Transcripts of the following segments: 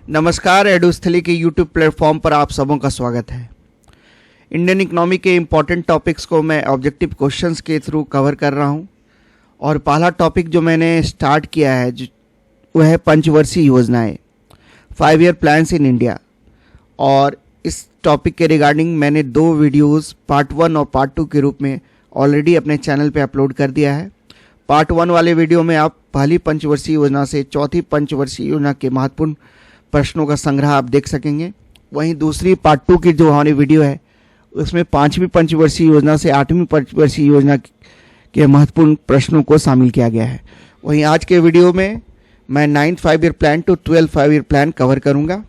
नमस्कार, एडुस्थली के YouTube platform पर आप सबों का स्वागत है। इंडियन इकोनॉमी के इम्पॉर्टेंट टॉपिक्स को मैं ऑब्जेक्टिव क्वेश्चंस के थ्रू कवर कर रहा हूं और पहला टॉपिक जो मैंने स्टार्ट किया है वह है पंचवर्षीय योजनाएं, 5 ईयर प्लान्स इन इंडिया। और इस टॉपिक के रिगार्डिंग मैंने 2 वीडियोस पार्ट 1 और पार्ट 2 के रूप में ऑलरेडी अपने चैनल पे अपलोड कर दिया है। पार्ट 1 वाले वीडियो में आप पहली पंचवर्षीय योजना से चौथी पंचवर्षीय योजना के महत्वपूर्ण प्रश्नों का संग्रह आप देख सकेंगे। वहीं दूसरी पार्ट 2 की जो हमारी वीडियो है उसमें 5वीं पंचवर्षीय योजना से 8वीं पंचवर्षीय योजना के महत्वपूर्ण प्रश्नों को शामिल किया गया है। वहीं आज के वीडियो में मैं 9th 5 year plan to 12th 5 year plan cover करूंगा।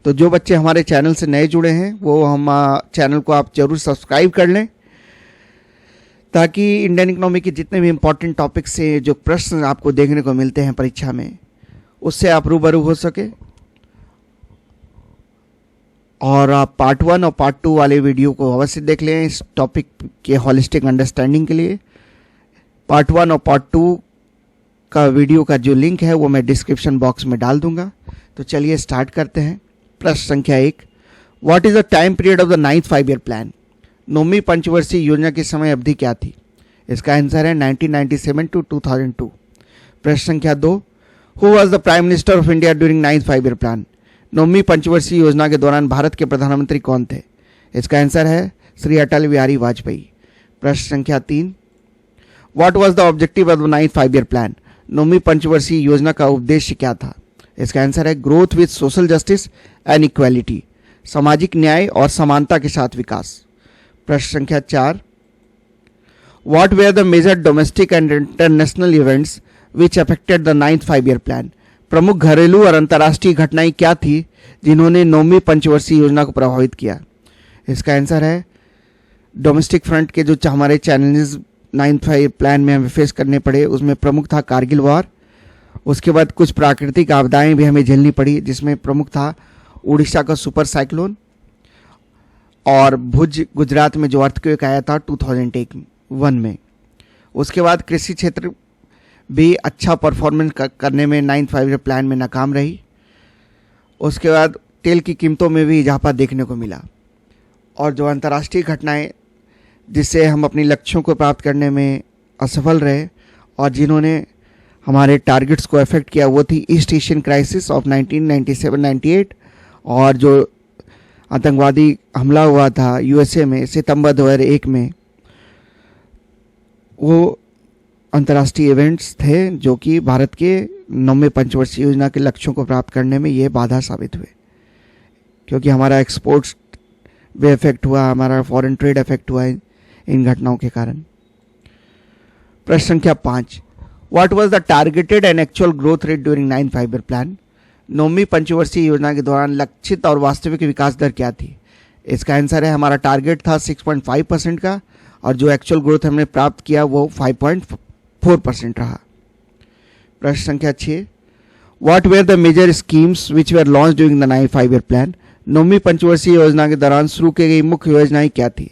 तो जो बच्चे हमारे चैनल से नए जुड़े हैं वो हम चैनल को आप जरूर सब्सक्राइब कर लें ताकि इंडियन इकोनॉमी के जितने भी इम्पोर्टेंट टॉपिक से जो प्रश्न आपको देखने को मिलते हैं परीक्षा में उससे आप रूबरू हो सके। और आप पार्ट 1 और पार्ट 2 वाले वीडियो को अवश्य देख लें इस टॉपिक के हॉलिस्टिक अंडरस्टैंडिंग के लिए। पार्ट 1 और पार्ट 2 का वीडियो का जो लिंक है वो मैं डिस्क्रिप्शन बॉक्स में डाल दूंगा। तो चलिए स्टार्ट करते हैं। प्रश्न संख्या 1, what is the time period of the 9th 5 year plan? 9वीं पंचवर्षीय योजना की समय अवधि क्या थी? इसका आंसर है 1997 टू 2002। प्रश्न संख्या 2, who was the prime minister of India during 9th 5 year plan? 9वीं पंचवर्षीय योजना के दौरान भारत के प्रधानमंत्री कौन थे? इसका आंसर है श्री अटल बिहारी वाजपेयी। प्रश्न संख्या 3, what was the objective of the 9th 5 year plan? 9वीं पंचवर्षीय योजना का उद्देश्य क्या था? इसका आंसर है growth with social justice and equality, सामाजिक न्याय और समानता के साथ विकास। प्रश्न संख्या 4, what were the major domestic and international events which affected the 9th 5 year plan? प्रमुख घरेलू और अंतर्राष्ट्रीय घटनाएं क्या थी जिन्होंने 9वीं पंचवर्षीय योजना को प्रभावित किया? इसका आंसर है डोमेस्टिक फ्रंट के जो हमारे चैलेंजेस 9th 5 ईयर प्लान में हमें फेस करने पड़े उसमें प्रमुख था कारगिल वॉर। उसके बाद कुछ प्राकृतिक आपदाएं भी हमें झेलनी पड़ी जिसमें प्रमुख था उड़ीसा का सुपर साइक्लोन और भुज गुजरात में जो अर्थक्वेक आया था 2001 में। उसके बाद कृषि क्षेत्र भी अच्छा परफॉर्मेंस करने में 9th 5 ईयर प्लान में नाकाम रही। उसके बाद तेल की कीमतों में भी इजाफा देखने को मिला। और जो अंतर्राष्ट्रीय घटनाएं जिससे हम अपने लक्ष्यों को प्राप्त करने में असफल रहे और जिन्होंने हमारे टारगेट्स को अफेक्ट किया वो थी ईस्ट एशियन क्राइसिस ऑफ 1997-98 और जो आतंकवादी हमला हुआ था यूएसए में सितंबर 2001 में। वो अंतर्राष्ट्रीय इवेंट्स थे जो कि भारत के 9वीं पंचवर्षीय योजना के लक्ष्यों को प्राप्त करने में ये बाधा साबित हुए क्योंकि हमारा एक्सपोर्ट्स भी इफेक्ट हुआ, हमारा फॉरेन ट्रेड इफेक्ट हुआ इन घटनाओं के कारण। प्रश्न संख्या 5, what was the targeted and actual growth rate during 9th 5 year plan? 9वीं पंचवर्षीय योजना के दौरान लक्षित और वास्तविक विकास दर क्या थी? इसका आंसर है हमारा टारगेट था 6.5% का और जो एक्चुअल ग्रोथ हमने प्राप्त किया वो 5.4% रहा। प्रश्न संख्या 6, what were the major schemes which were launch during the 9th 5 year plan? 9वीं पंचवर्षीय योजना के दौरान शुरू की गई मुख्य योजनाएं क्या थी?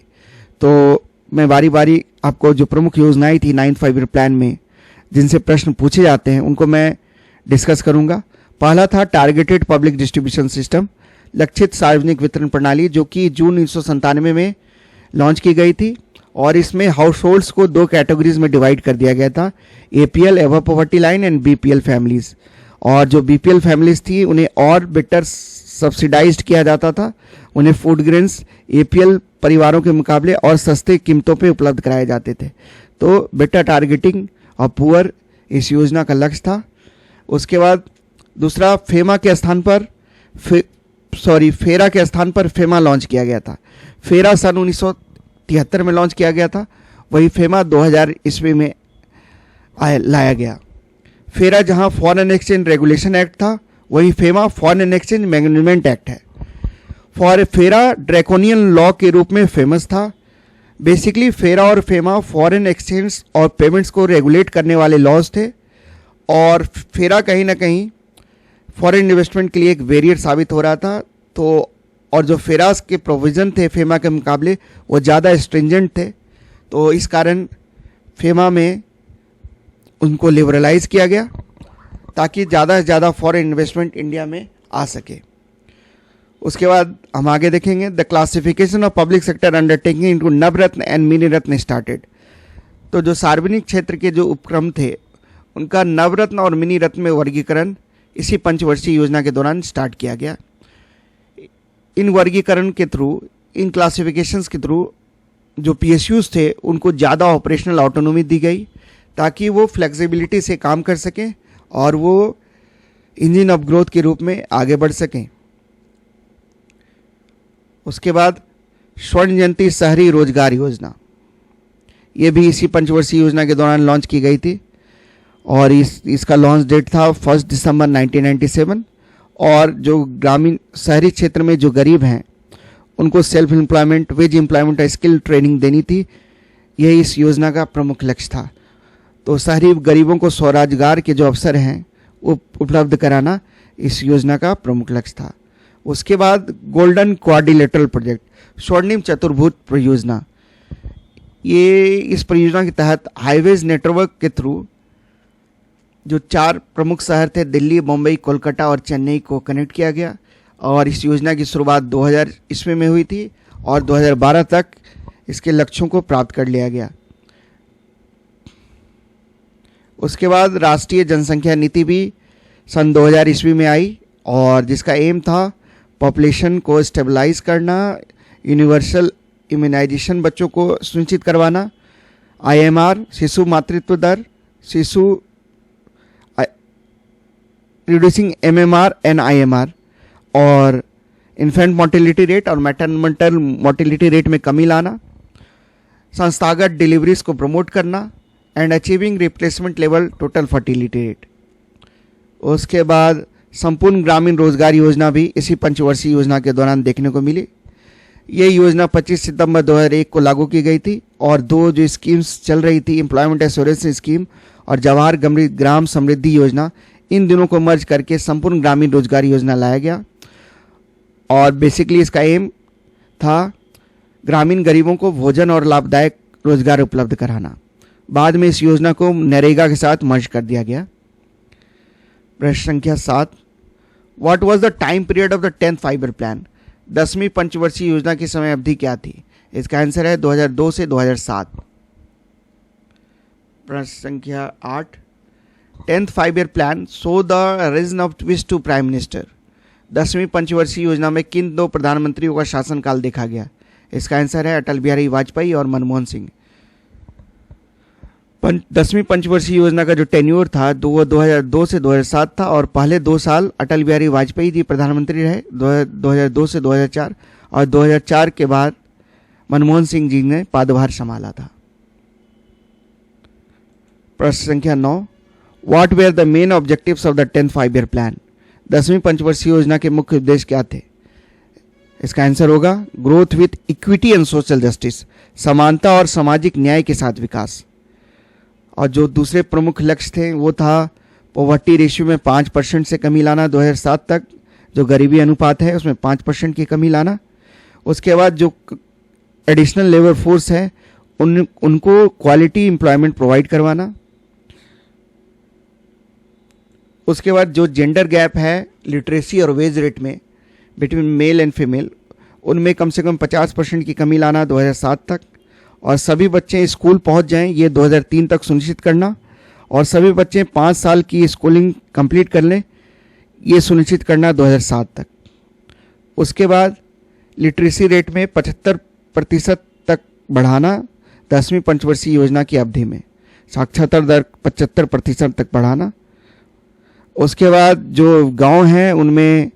तो मैं बारी बारी आपको जो प्रमुख योजनाएं थी 9th 5 ईयर प्लान में जिनसे प्रश्न पूछे जाते हैं उनको मैं डिस्कस करूंगा। पहला था टारगेटेड पब्लिक डिस्ट्रीब्यूशन सिस्टम, लक्षित सार्वजनिक वितरण प्रणाली जो कि जून 1997 में लॉन्च की गई थी और इसमें हाउस होल्ड्स को 2 कैटेगरीज में डिवाइड कर दिया गया था, APL ever poverty line and BPL families. और जो BPL फैमिलीज थी उन्हें और बेटर सब्सिडाइज्ड किया जाता था, उन्हें फूड ग्रेन्स APL परिवारों के मुकाबले और सस्ते कीमतों पे उपलब्ध कराए जाते थे। तो बेटर टारगेटिंग और पुअर इस योजना का लक्ष्य था। उसके बाद दूसरा फेरा के स्थान पर फेमा लॉन्च किया गया था। फेरा सन 1973 में लॉन्च किया गया था, वही फेमा 2000 ईस्वी में लाया गया। फेरा जहां फॉरेन एक्सचेंज रेगुलेशन एक्ट था वही FEMA foreign exchange management act है। फेरा ड्रैकोनियन लॉ के रूप में फेमस था। बेसिकली फेरा और फेमा फॉरेन एक्सचेंज और पेमेंट्स को रेगुलेट करने वाले लॉज थे और फेरा कहीं ना कहीं फॉरेन इन्वेस्टमेंट के लिए एक बैरियर साबित हो रहा था। तो और जो फेरास के प्रोविज़न थे फेमा के मुकाबले वो ज़्यादा स्ट्रिंजेंट थे, तो इस कारण फेमा में उनको लिबरलाइज किया गया ताकि ज़्यादा से ज़्यादा फॉरेन इन्वेस्टमेंट इंडिया में आ सके। उसके बाद हम आगे देखेंगे, the classification of public sector undertaking into Navratna and mini Ratna started. तो जो सार्वजनिक क्षेत्र के जो उपक्रम थे उनका नवरत्न और मिनी रत्न में वर्गीकरण इसी पंचवर्षीय योजना के दौरान स्टार्ट किया गया। इन वर्गीकरण के थ्रू, इन क्लासिफिकेशंस के थ्रू जो पीएसयूज थे उनको ज़्यादा ऑपरेशनल ऑटोनॉमी दी गई ताकि वो फ्लेक्सिबिलिटी से काम कर सकें और वो इंजन ऑफ ग्रोथ के रूप में आगे बढ़ सकें। उसके बाद स्वर्ण जयंती शहरी रोजगार योजना, ये भी इसी पंचवर्षीय योजना के दौरान लॉन्च की गई थी और इसका लॉन्च डेट था 1 दिसंबर 1997। और जो ग्रामीण शहरी क्षेत्र में जो गरीब हैं उनको सेल्फ एम्प्लॉयमेंट, वेज एम्प्लॉयमेंट और स्किल ट्रेनिंग देनी थी, यही इस योजना का प्रमुख लक्ष्य था। तो शहरी गरीबों को स्वरोजगार के जो अवसर हैं वो उपलब्ध कराना इस योजना का प्रमुख लक्ष्य था। उसके बाद गोल्डन क्वाड्रिलेटरल प्रोजेक्ट, स्वर्णिम चतुर्भुज परियोजना, ये इस परियोजना के तहत हाईवेज नेटवर्क के थ्रू जो 4 प्रमुख शहर थे दिल्ली, मुंबई, कोलकाता और चेन्नई को कनेक्ट किया गया और इस योजना की शुरुआत 2000 ईस्वी में हुई थी और 2012 तक इसके लक्ष्यों को प्राप्त कर लिया गया। उसके बाद राष्ट्रीय जनसंख्या नीति भी सन 2000 ईस्वी में आई और जिसका एम था पॉपुलेशन को स्टेबलाइज करना, यूनिवर्सल इम्यूनाइजेशन बच्चों को सुनिश्चित करवाना, आईएमआर शिशु मातृत्व दर, शिशु रिड्यूसिंग एमएमआर एंड आईएमआर और इन्फेंट मोर्टेलिटी रेट और मैटरनल मोर्टेलिटी रेट में कमी लाना, संस्थागत डिलीवरीज को प्रमोट करना and achieving replacement level total fertility rate. उसके बाद संपूर्ण ग्रामीण रोजगार योजना भी इसी पंचवर्षीय योजना के दौरान देखने को मिली। ये योजना 25 सितंबर 2001 को लागू की गई थी और 2 जो स्कीम्स चल रही थी, एम्प्लॉयमेंट एश्योरेंस स्कीम और जवाहर ग्राम समृद्धि योजना, इन दोनों को मर्ज करके संपूर्ण ग्रामीण रोजगार योजना लाया गया और बेसिकली इसका एम था ग्रामीण गरीबों को भोजन और लाभदायक रोजगार उपलब्ध कराना। बाद में इस योजना को नरेगा के साथ मर्ज कर दिया गया। प्रश्न संख्या 7, what was the time period of the 10th five year plan? 10वीं पंचवर्षीय योजना की समय अवधि क्या थी? इसका आंसर है 2002 से 2007। प्रश्न संख्या 8, 10th five year plan show the reason of wish to prime minister. 10वीं पंचवर्षीय योजना में किन 2 प्रधानमंत्रियों का शासनकाल देखा गया? इसका आंसर है अटल बिहारी वाजपेयी और मनमोहन सिंह। 10वीं पंचवर्षीय योजना का जो टेन्योर था वो 2002 से 2007 था और पहले 2 साल अटल बिहारी वाजपेयी जी प्रधानमंत्री रहे 2002 से 2004 और 2004 के बाद मनमोहन सिंह जी ने पदभार संभाला था। प्रश्न संख्या 9, what were the main objectives of the 10th five year plan? 10वीं पंचवर्षीय योजना के मुख्य उद्देश्य क्या थे? इसका आंसर होगा growth with equity and social justice, समानता और सामाजिक न्याय के साथ विकास। और जो दूसरे प्रमुख लक्ष्य थे वो था पॉवर्टी रेशियो में 5% से कमी लाना 2007 तक, जो गरीबी अनुपात है उसमें 5% की कमी लाना। उसके बाद जो एडिशनल लेबर फोर्स है उनको क्वालिटी एम्प्लॉयमेंट प्रोवाइड करवाना। उसके बाद जो जेंडर गैप है लिटरेसी और वेज रेट में बिटवीन मेल एंड फीमेल, उनमें कम से कम 50% की कमी लाना 2007 तक और सभी बच्चे स्कूल पहुंच जाएं ये 2003 तक सुनिश्चित करना और सभी बच्चे 5 साल की स्कूलिंग कंप्लीट कर लें ये सुनिश्चित करना 2007 तक। उसके बाद लिटरेसी रेट में 75% तक बढ़ाना 10वीं पंचवर्षीय योजना की अवधि में, साक्षरता दर 75% तक बढ़ाना। उसके बाद जो गांव हैं उनमें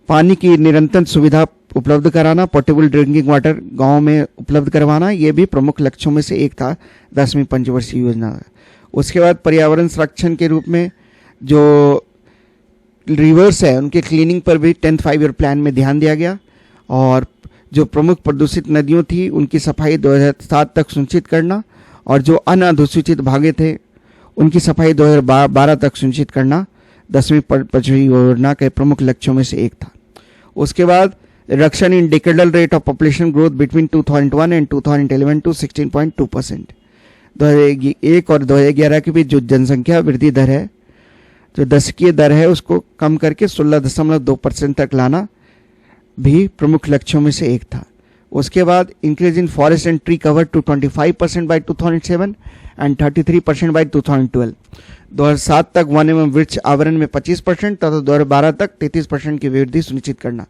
पानी की निरंतर सुविधा उपलब्ध कराना, पोर्टेबल ड्रिंकिंग वाटर गांव में उपलब्ध करवाना, ये भी प्रमुख लक्ष्यों में से एक था 10वीं पंचवर्षीय योजना। उसके बाद पर्यावरण संरक्षण के रूप में जो रिवर्स है उनके क्लीनिंग पर भी 10th फाइव ईयर प्लान में ध्यान दिया गया और जो प्रमुख प्रदूषित नदियों थी उनकी सफाई 2007 तक सुनिश्चित करना और जो अनाधिसूचित भागे थे उनकी सफाई 2012 तक सुनिश्चित करना 10वीं पंचवर्षीय योजना के प्रमुख लक्ष्यों में से एक था। उसके बाद reduction in decadal rate of population growth between 2001 and 2011 to 16.2%। 2001 और 2011 के बीच जो जनसंख्या वृद्धि दर है जो दशकीय दर है उसको कम करके 16.2% तक लाना भी प्रमुख लक्ष्यों में से एक था। उसके बाद increase in forest and tree cover to 25% by 2007 and 33% by 2012। 2007 तक वन एवं वृक्ष आवरण में 25% तथा 2012 तक 33% की वृद्धि सुनिश्चित करना।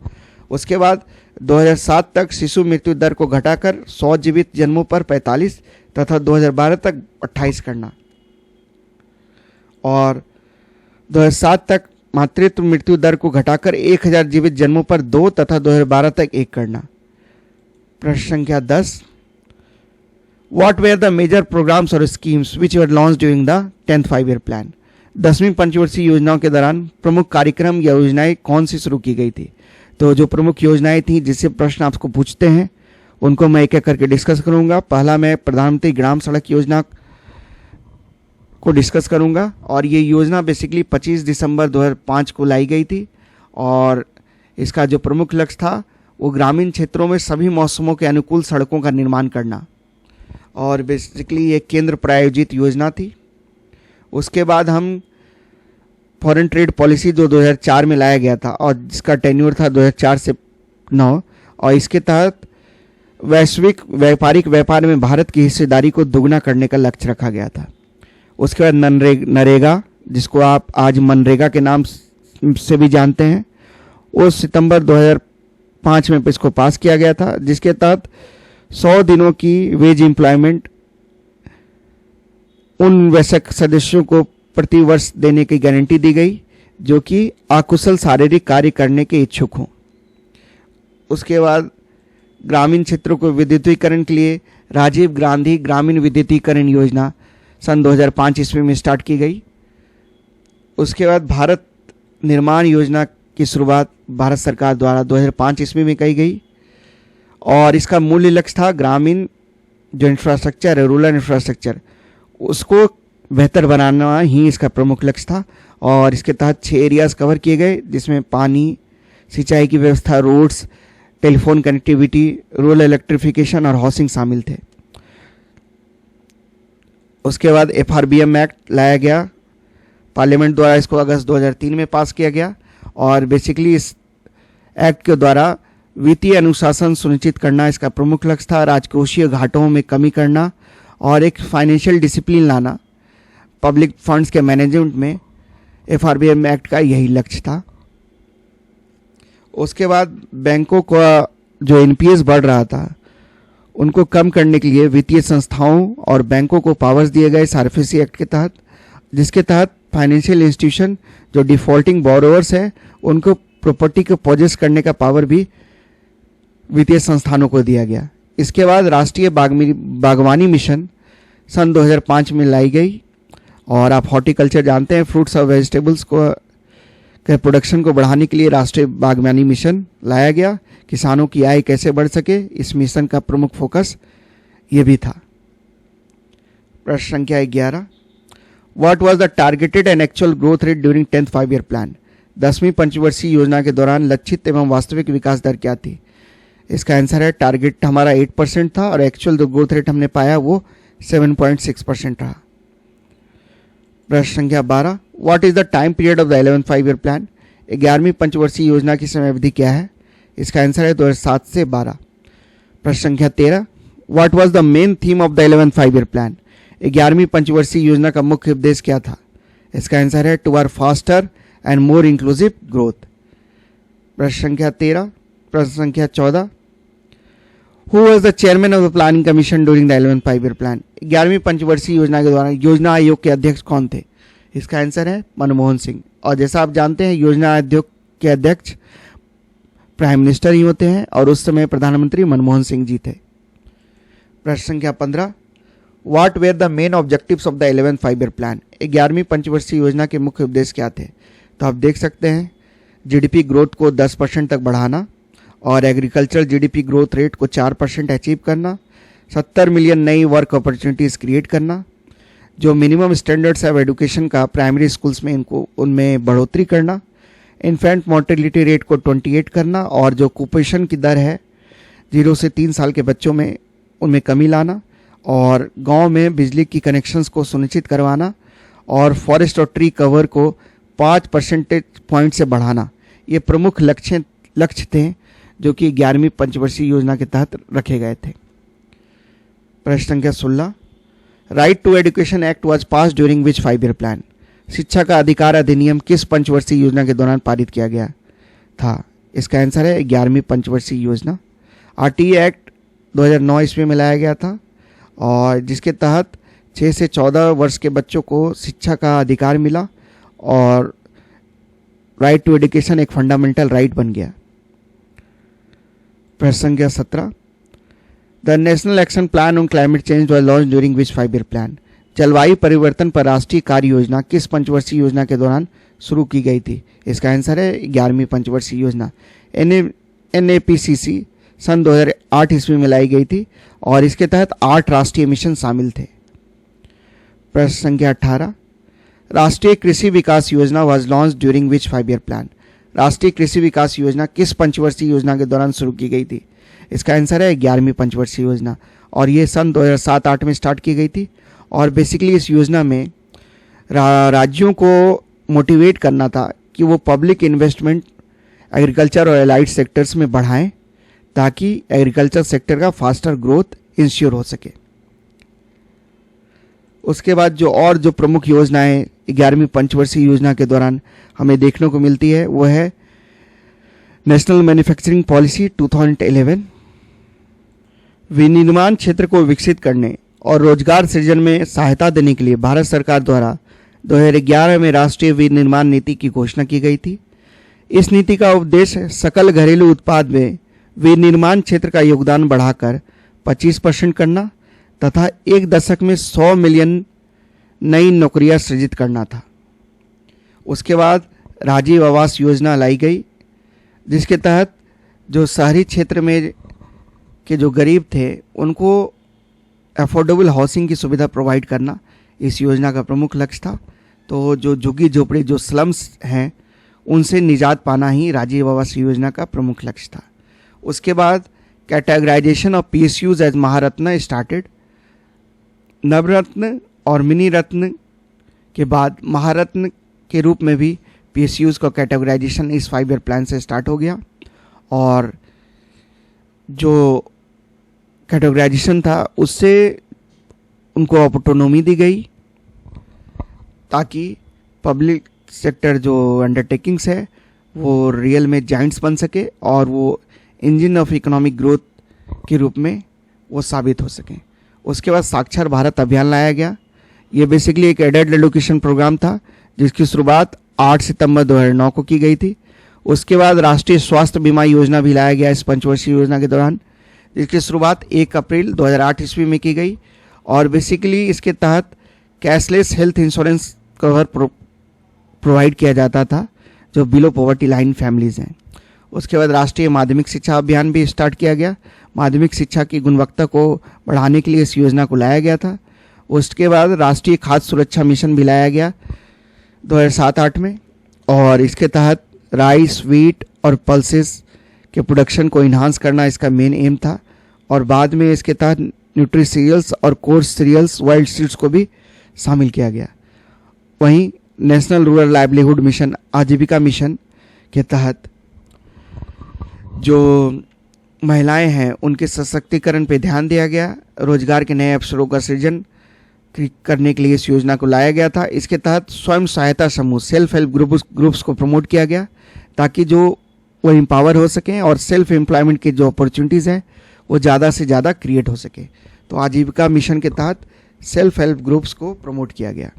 उसके बाद 2007 तक शिशु मृत्यु दर को घटाकर 100 जीवित जन्मों पर 45 तथा 2012 तक 28 करना और 2007 तक मातृत्व मृत्यु दर को घटाकर 1000 जीवित जन्मों पर 2 तथा 2012 तक 1 करना। प्रश्न संख्या 10, What were the major programs or schemes which were launched during the 10th 5-year plan? 10वीं पंचवर्षीय योजनाओं के दौरान प्रमुख कार्यक्रम या योजनाएं कौन सी शुरू की गई थी? तो जो प्रमुख योजनाएं थी जिससे प्रश्न आपको पूछते हैं उनको मैं एक एक करके डिस्कस करूंगा। पहला मैं प्रधानमंत्री ग्राम सड़क योजना को डिस्कस करूंगा और ये योजना बेसिकली 25 दिसंबर 2005 को लाई गई थी और इसका जो प्रमुख लक्ष्य था वो ग्रामीण क्षेत्रों में सभी मौसमों के अनुकूल सड़कों का निर्माण करना और बेसिकली ये केंद्र प्रायोजित योजना थी। उसके बाद हम फॉरेन ट्रेड पॉलिसी जो 2004 में लाया गया था और जिसका टेन्योर था 2004 से 9 और इसके तहत वैश्विक व्यापारिक व्यापार में भारत की हिस्सेदारी को दोगुना करने का लक्ष्य रखा गया था। उसके बाद नरेगा जिसको आप आज मनरेगा के नाम से भी जानते हैं, वो सितंबर 2005 में इसको पास किया गया था जिसके तहत 100 दिनों की वेज एम्प्लॉयमेंट उन वयस्क सदस्यों को प्रति वर्ष देने की गारंटी दी गई जो कि अकुशल शारीरिक कार्य करने के इच्छुक हों। उसके बाद ग्रामीण क्षेत्रों को विद्युतीकरण के लिए राजीव गांधी ग्रामीण विद्युतीकरण योजना सन 2005 ईस्वी में स्टार्ट की गई। उसके बाद भारत निर्माण योजना की शुरुआत भारत सरकार द्वारा 2005 ईस्वी में की गई और इसका मूल लक्ष्य था ग्रामीण जो इंफ्रास्ट्रक्चर है, रूरल इंफ्रास्ट्रक्चर, उसको बेहतर बनाना ही इसका प्रमुख लक्ष्य था और इसके तहत 6 एरियाज कवर किए गए जिसमें पानी, सिंचाई की व्यवस्था, roads, telephone connectivity, rural electrification और हाउसिंग शामिल थे। उसके बाद FRBM एक्ट लाया गया, पार्लियामेंट द्वारा इसको अगस्त 2003 में पास किया गया और बेसिकली इस एक्ट के द्वारा वित्तीय अनुशासन सुनिश्चित करना इसका प्रमुख लक्ष्य था। राजकोषीय घाटों में कमी करना और एक फाइनेंशियल डिसिप्लिन लाना पब्लिक फंड्स के मैनेजमेंट में FRBM एक्ट का यही लक्ष्य था। उसके बाद बैंकों का जो NPS बढ़ रहा था उनको कम करने के लिए वित्तीय संस्थाओं और बैंकों को पावर्स दिए गए RFC एक्ट के तहत, जिसके तहत फाइनेंशियल इंस्टीट्यूशन जो डिफॉल्टिंग बोरोवर्स है उनको प्रॉपर्टी को पोजेस करने का पावर भी वित्तीय संस्थानों को दिया गया। इसके बाद राष्ट्रीय बागवानी मिशन सन 2005 में लाई गई और आप हॉर्टिकल्चर जानते हैं, फ्रूट्स और वेजिटेबल्स को के प्रोडक्शन को बढ़ाने के लिए राष्ट्रीय बागवानी मिशन लाया गया। किसानों की आय कैसे बढ़ सके, इस मिशन का प्रमुख फोकस ये भी था। प्रश्न संख्या 11, what was the targeted and actual growth rate during 10th 5-year plan? 10वीं पंचवर्षीय योजना के दौरान लक्षित एवं वास्तविक विकास दर क्या थी? इसका आंसर है टारगेट हमारा 8% था और एक्चुअल जो ग्रोथ रेट हमने पाया वो 7.6% रहा। प्रश्न संख्या 12, what is the time period of the 11th 5-year plan? 11वीं पंचवर्षीय योजना की समय अवधि क्या है? इसका आंसर है 2007 से 12। प्रश्न संख्या 13, what was the main theme of the 11th 5-year plan? 11वीं पंचवर्षीय योजना का मुख्य उद्देश्य क्या था? इसका आंसर है towards faster and more inclusive growth. प्रश्न संख्या 13। प्रश्न संख्या 14, who was the chairman of the planning commission during the 11th 5-year plan? 11वीं पंचवर्षीय योजना के दौरान योजना आयोग के अध्यक्ष कौन थे? इसका आंसर है मनमोहन सिंह। और जैसा आप जानते हैं योजना आयोग के अध्यक्ष प्राइम मिनिस्टर ही होते हैं और उस समय प्रधानमंत्री मनमोहन सिंह जी थे। प्रश्न संख्या 15, what were the main objectives of the 11th 5-year plan? 11वीं पंचवर्षीय योजना के मुख्य उद्देश्य क्या थे? तो आप देख सकते हैं जीडीपी ग्रोथ को 10% तक बढ़ाना और एग्रीकल्चरल जीडीपी ग्रोथ रेट को 4% अचीव करना, 70 मिलियन नई वर्क अपॉर्चुनिटीज क्रिएट करना, जो मिनिमम स्टैंडर्ड्स ऑफ एजुकेशन का प्राइमरी स्कूल्स में उनमें बढ़ोतरी करना, इन्फेंट मोर्टेलिटी रेट को 28 करना और जो कुपोषण की दर है 0 से 3 साल के बच्चों में उनमें कमी लाना और गांव में बिजली की कनेक्शंस को सुनिश्चित करवाना और फॉरेस्ट और ट्री कवर को 5 परसेंटेज पॉइंट से बढ़ाना, ये प्रमुख लक्ष्य थे जो कि 11वीं पंचवर्षीय योजना के तहत रखे गए थे। प्रश्न संख्या 16, right to education act was pass during which 5 year plan. शिक्षा का अधिकार अधिनियम किस पंचवर्षीय योजना के दौरान पारित किया गया था? इसका आंसर है 11वीं पंचवर्षीय योजना। आरटीई एक्ट 2009 ईस्वी में लाया गया था और जिसके तहत 6 से 14 वर्ष के बच्चों को शिक्षा का अधिकार मिला और राइट टू एजुकेशन एक फंडामेंटल राइट बन गया। प्रश्न संख्या 17, the national action plan on climate change was launch during which 5 year plan. जलवायु परिवर्तन पर राष्ट्रीय कार्य योजना किस पंचवर्षीय योजना के दौरान शुरू की गई थी? इसका आंसर है 11वीं पंचवर्षीय योजना। NAPCC सन 2008 ईस्वी में लाई गई थी और इसके तहत 8 राष्ट्रीय मिशन शामिल थे। प्रश्न संख्या 18, राष्ट्रीय कृषि विकास योजना was launch during which 5 year plan. राष्ट्रीय कृषि विकास योजना किस पंचवर्षीय योजना के दौरान शुरू की गई थी? इसका आंसर है 11वीं पंचवर्षीय योजना और ये सन 2007-8 में स्टार्ट की गई थी और बेसिकली इस योजना में राज्यों को मोटिवेट करना था कि वो पब्लिक इन्वेस्टमेंट एग्रीकल्चर और एलाइड सेक्टर्स में बढ़ाएं ताकि एग्रीकल्चर सेक्टर का फास्टर ग्रोथ इंश्योर हो सके। उसके बाद जो प्रमुख योजनाएं 11वीं पंचवर्षीय योजना के दौरान हमें देखने को मिलती है वो है नेशनल मैन्युफैक्चरिंग पॉलिसी 2011, विनिर्माण क्षेत्र को विकसित करने और रोजगार सृजन में सहायता देने के लिए भारत सरकार द्वारा 2011 में राष्ट्रीय विनिर्माण नीति की घोषणा की गई थी। इस नीति का उद्देश्य सकल घरेलू उत्पाद में विनिर्माण क्षेत्र का योगदान बढ़ाकर 25% करना तथा एक दशक में 100 मिलियन नई नौकरियां सृजित करना था। उसके बाद राजीव आवास योजना लाई गई जिसके तहत जो शहरी क्षेत्र में के जो गरीब थे उनको अफोर्डेबल हाउसिंग की सुविधा प्रोवाइड करना इस योजना का प्रमुख लक्ष्य था। तो जो झुग्गी झोपड़ी जो स्लम्स हैं उनसे निजात पाना ही राजीव आवास योजना का प्रमुख लक्ष्य था। उसके बाद categorisation of PSUs as Maharatna started. Navratna और मिनी रत्न के बाद महारत्न के रूप में भी PSUs का कैटेगराइजेशन इस 5 ईयर प्लान से स्टार्ट हो गया और जो कैटेगराइजेशन था उससे उनको ऑटोनॉमी दी गई ताकि पब्लिक सेक्टर जो अंडरटेकिंग्स है वो रियल में जाइंट्स बन सके और वो इंजन ऑफ इकोनॉमिक ग्रोथ के रूप में वो साबित हो सकें। उसके बाद साक्षर भारत अभियान लाया गया। ये बेसिकली एक एडेड एडुकेशन प्रोग्राम था जिसकी शुरुआत 8 सितंबर 2009 को की गई थी। उसके बाद राष्ट्रीय स्वास्थ्य बीमा योजना भी लाया गया इस पंचवर्षीय योजना के दौरान जिसकी शुरुआत 1 अप्रैल 2008 ईस्वी में की गई और बेसिकली इसके तहत cashless health insurance cover provide किया जाता था जो बिलो पॉवर्टी लाइन फैमिलीज हैं। उसके बाद राष्ट्रीय माध्यमिक शिक्षा अभियान भी स्टार्ट किया गया। माध्यमिक शिक्षा की गुणवत्ता को बढ़ाने के लिए इस योजना को लाया गया था। उसके बाद राष्ट्रीय खाद्य सुरक्षा मिशन भी लाया गया 2007-8 में और इसके तहत राइस, व्हीट और पल्सेस के प्रोडक्शन को इन्हांस करना इसका मेन एम था और बाद में इसके तहत न्यूट्री सीरियल्स और कोर्स सीरियल्स, वाइल्ड सीड्स को भी शामिल किया गया। वहीं नेशनल रूरल लाइवलीहुड मिशन, आजीविका मिशन के तहत जो महिलाएं हैं उनके सशक्तिकरण पर ध्यान दिया गया। रोजगार के नए अवसरों का सृजन करने के लिए इस योजना को लाया गया था। इसके तहत स्वयं सहायता समूह, सेल्फ हेल्प ग्रुप्स को प्रमोट किया गया ताकि जो वो एम्पावर हो सकें और सेल्फ एम्प्लॉयमेंट की जो अपॉर्चुनिटीज़ हैं वो ज़्यादा से ज़्यादा क्रिएट हो सके। तो आजीविका मिशन के तहत सेल्फ हेल्प ग्रुप्स को प्रमोट किया गया।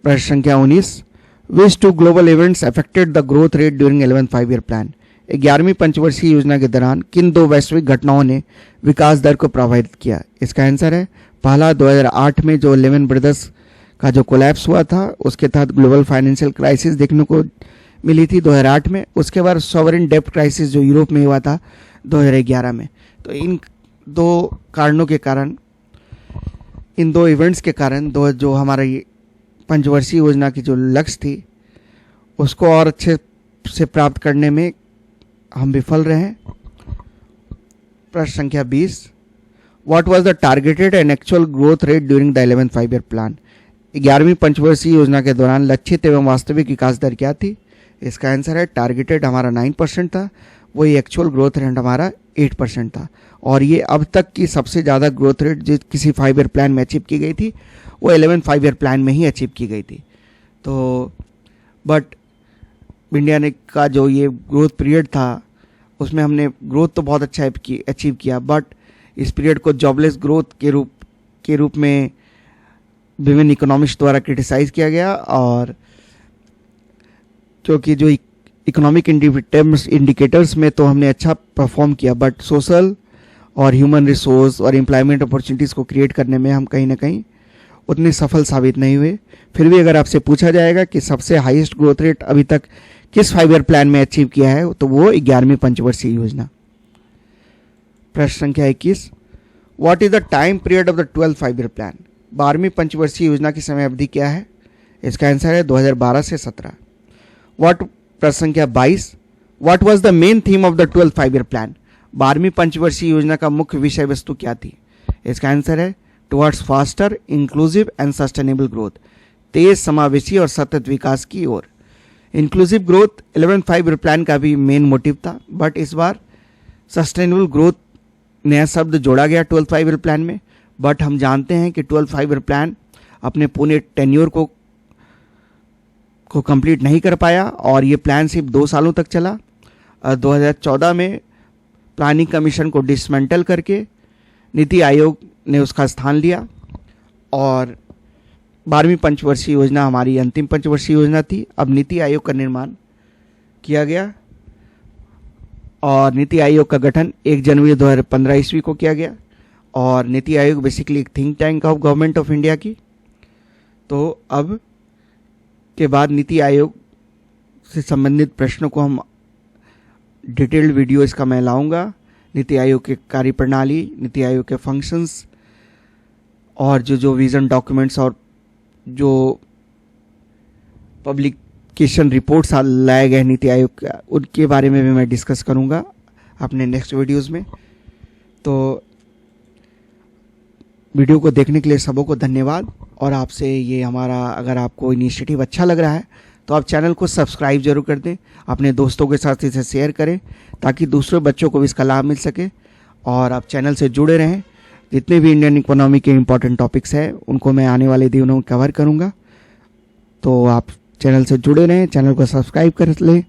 प्रश्न संख्या 19, which two global events affected the growth rate during 11th 5 year plan. 11वीं पंचवर्षीय योजना के दौरान किन 2 वैश्विक घटनाओं ने विकास दर को प्रभावित किया? इसका आंसर है पहला 2008 में जो लेमन ब्रदर्स का जो कोलैप्स हुआ था उसके तहत ग्लोबल फाइनेंशियल क्राइसिस देखने को मिली थी 2008 में। उसके बाद सॉवरेन डेब्ट क्राइसिस जो यूरोप में हुआ था 2011 में। तो इन 2 कारणों के कारण, इन 2 इवेंट्स के कारण जो हमारी पंचवर्षीय योजना की जो लक्ष्य थी उसको और अच्छे से प्राप्त करने में हम विफल रहे। प्रश्न संख्या 20, what was the targeted and actual growth rate during the 11th 5 year plan. 11वीं पंचवर्षीय योजना के दौरान लक्षित एवं वास्तविक विकास दर क्या थी? इसका आंसर है टारगेटेड हमारा 9% था, वही एक्चुअल ग्रोथ रेट हमारा 8% था। और ये अब तक की सबसे ज़्यादा ग्रोथ रेट जो किसी 5 ईयर प्लान में अचीव की गई थी वो 11 5 ईयर प्लान में ही अचीव की गई थी। तो बट इंडिया ने का जो ये ग्रोथ पीरियड था उसमें हमने ग्रोथ तो बहुत अच्छा अचीव किया, बट इस पीरियड को जॉबलेस ग्रोथ के रूप में विभिन्न इकोनॉमिक्स द्वारा क्रिटिसाइज किया गया। और क्योंकि जो इकोनॉमिक इंडिकेटर्स में तो हमने अच्छा परफॉर्म किया, बट सोशल और ह्यूमन रिसोर्स और एम्प्लॉयमेंट अपॉर्चुनिटीज़ को क्रिएट करने में हम कहीं ना कहीं उतने सफल साबित नहीं हुए। फिर भी अगर आपसे पूछा जाएगा कि सबसे हाईएस्ट ग्रोथ रेट अभी तक किस 5 ईयर प्लान में अचीव किया है तो वो 11वीं पंचवर्षीय योजना। प्रश्न संख्या 21, what is the time period of the 12th 5 year plan? 12वीं पंचवर्षीय योजना की समय अवधि क्या है? इसका आंसर है 2012 से 17। प्रश्न संख्या 22, what was the main theme of the 12th 5 year plan? 12वीं पंचवर्षीय योजना का मुख्य विषय वस्तु क्या थी? इसका आंसर है towards faster inclusive and sustainable growth, तेज समावेशी और सतत विकास की ओर। Inclusive growth 11th 5 year plan का भी मेन मोटिव था, बट इस बार सस्टेनेबल ग्रोथ नया शब्द जोड़ा गया 12th 5 ईयर प्लान में। बट हम जानते हैं कि 12th 5 ईयर प्लान अपने पूरे टेन्योर को कंप्लीट नहीं कर पाया और ये प्लान सिर्फ 2 सालों तक चला। 2014 में प्लानिंग कमीशन को डिसमेंटल करके नीति आयोग ने उसका स्थान लिया और 12वीं पंचवर्षीय योजना हमारी अंतिम पंचवर्षीय योजना थी। अब नीति आयोग का निर्माण किया गया और नीति आयोग का गठन 1 जनवरी 2015 ईस्वी को किया गया। और नीति आयोग बेसिकली एक think tank of government of India की। तो अब के बाद नीति आयोग से संबंधित प्रश्नों को हम डिटेल्ड वीडियो इसका मैं लाऊंगा। नीति आयोग के कार्यप्रणाली, नीति आयोग के फंक्शंस और जो विजन डॉक्यूमेंट्स और जो पब्लिकेशन रिपोर्ट्स लाए गए नीति आयोग का, उनके बारे में भी मैं डिस्कस करूंगा अपने नेक्स्ट वीडियोस में। तो वीडियो को देखने के लिए सबों को धन्यवाद। और आपसे ये हमारा, अगर आपको इनिशिएटिव अच्छा लग रहा है तो आप चैनल को सब्सक्राइब जरूर कर दें, अपने दोस्तों के साथ इसे शेयर करें ताकि दूसरे बच्चों को भी इसका लाभ मिल सके। और आप चैनल से जुड़े रहें, जितने भी इंडियन इकोनॉमी के इंपॉर्टेंट टॉपिक्स हैं उनको मैं आने वाले दिनों में कवर करूंगा। तो आप चैनल से जुड़े रहें, चैनल को सब्सक्राइब कर लें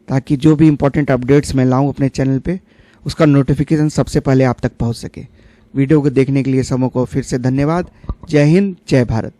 ताकि जो भी इंपॉर्टेंट अपडेट्स मैं लाऊं अपने चैनल पे उसका नोटिफिकेशन सबसे पहले आप तक पहुंच सके। वीडियो को देखने के लिए सबों को फिर से धन्यवाद। जय हिंद, जय भारत।